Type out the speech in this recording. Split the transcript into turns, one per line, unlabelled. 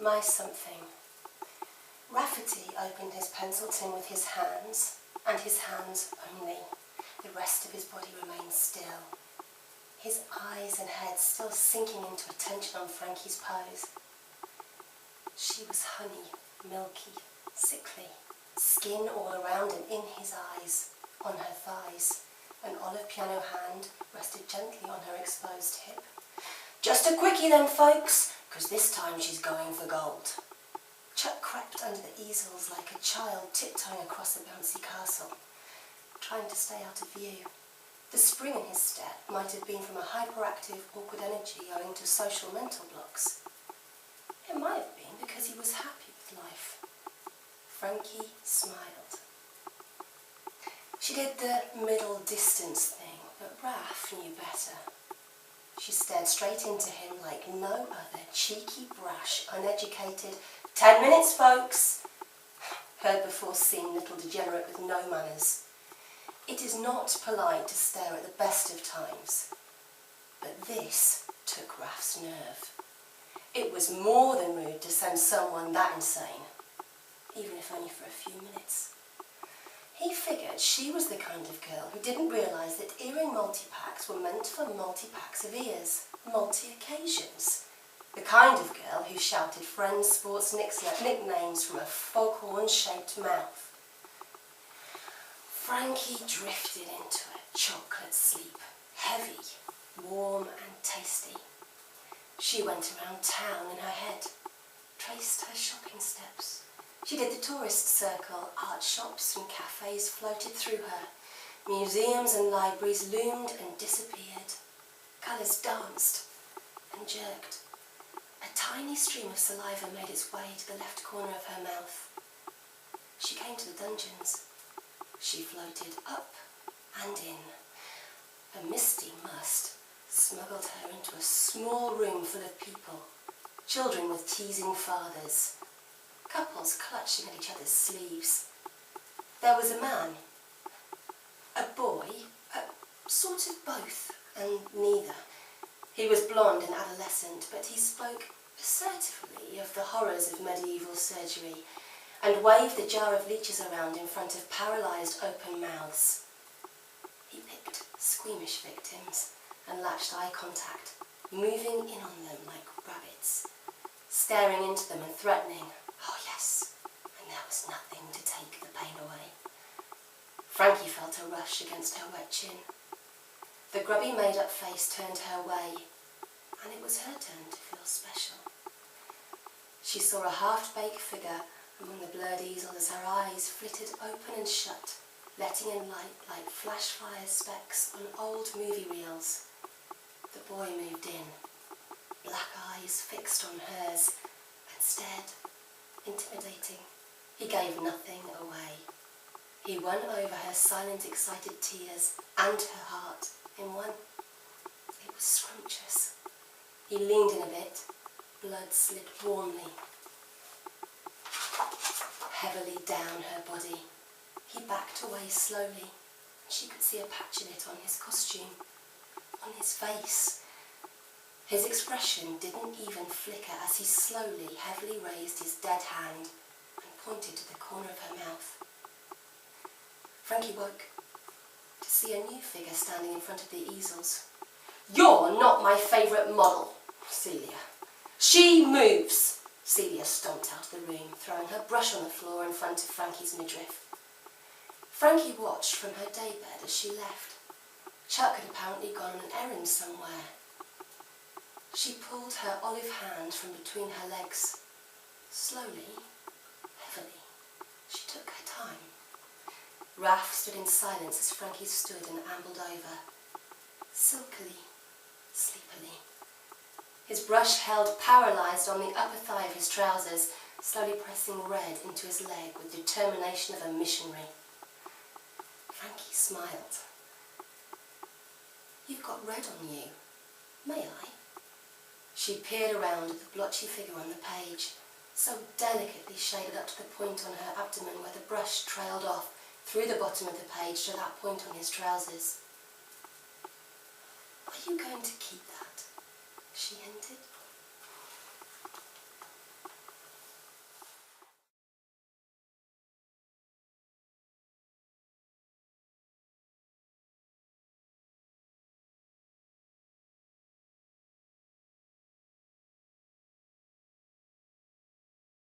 My Something. Rafferty opened his pencil tin with his hands, and his hands only. The rest of his body remained still, his eyes and head still sinking into attention on Frankie's pose. She was honey, milky, sickly, skin all around and in his eyes, on her thighs. An olive piano hand rested gently on her exposed hip. "Just a quickie then, folks, 'cause this time she's going for gold." Chuck crept under the easels like a child tiptoeing across a bouncy castle, trying to stay out of view. The spring in his step might have been from a hyperactive, awkward energy owing to social mental blocks. It might have been because he was happy with life. Frankie smiled. She did the middle distance thing, but Raph knew better. She stared straight into him like no other cheeky, brash, uneducated, 10 minutes, folks, heard before seen little degenerate with no manners. It is not polite to stare at the best of times, but this took Raph's nerve. It was more than rude to send someone that insane, even if only for a few minutes. He figured she was the kind of girl who didn't realise that earring multi-packs were meant for multi-packs of ears, multi-occasions. The kind of girl who shouted friends' sports nicknames from a foghorn-shaped mouth. Frankie drifted into a chocolate sleep, heavy, warm and tasty. She went around town in her head, traced her shopping steps. She did the tourist circle, art shops and cafes floated through her. Museums and libraries loomed and disappeared. Colours danced and jerked. A tiny stream of saliva made its way to the left corner of her mouth. She came to the dungeons. She floated up and in. A misty must smuggled her into a small room full of people, children with teasing fathers, couples clutching at each other's sleeves. There was a man, a boy, sort of both and neither. He was blonde and adolescent, but he spoke assertively of the horrors of medieval surgery and waved a jar of leeches around in front of paralysed open mouths. He picked squeamish victims and latched eye contact, moving in on them like rabbits, staring into them and threatening, oh yes, and there was nothing to take the pain away. Frankie felt a rush against her wet chin. The grubby made-up face turned her way, and it was her turn to feel special. She saw a half-baked figure among the blurred easels as her eyes flitted open and shut, letting in light like flash-fire specks on old movie reels. The boy moved in, black eyes fixed on hers, and stared, intimidating. He gave nothing away. He won over her silent, excited tears and her heart in one. It was scrumptious. He leaned in a bit, blood slid warmly, heavily down her body. He backed away slowly, and she could see a patch of it on his costume, on his face. His expression didn't even flicker as he slowly, heavily raised his dead hand and pointed to the corner of her mouth. Frankie woke to see a new figure standing in front of the easels. "You're not my favourite model, Celia." "She moves!" Celia stomped out of the room, throwing her brush on the floor in front of Frankie's midriff. Frankie watched from her daybed as she left. Chuck had apparently gone on an errand somewhere. She pulled her olive hand from between her legs. Slowly, heavily, she took her time. Raph stood in silence as Frankie stood and ambled over, silkily, sleepily. His brush held paralysed on the upper thigh of his trousers, slowly pressing red into his leg with determination of a missionary. Frankie smiled. "You've got red on you. May I?" She peered around at the blotchy figure on the page, so delicately shaded up to the point on her abdomen where the brush trailed off through the bottom of the page to that point on his trousers. "Are you going to keep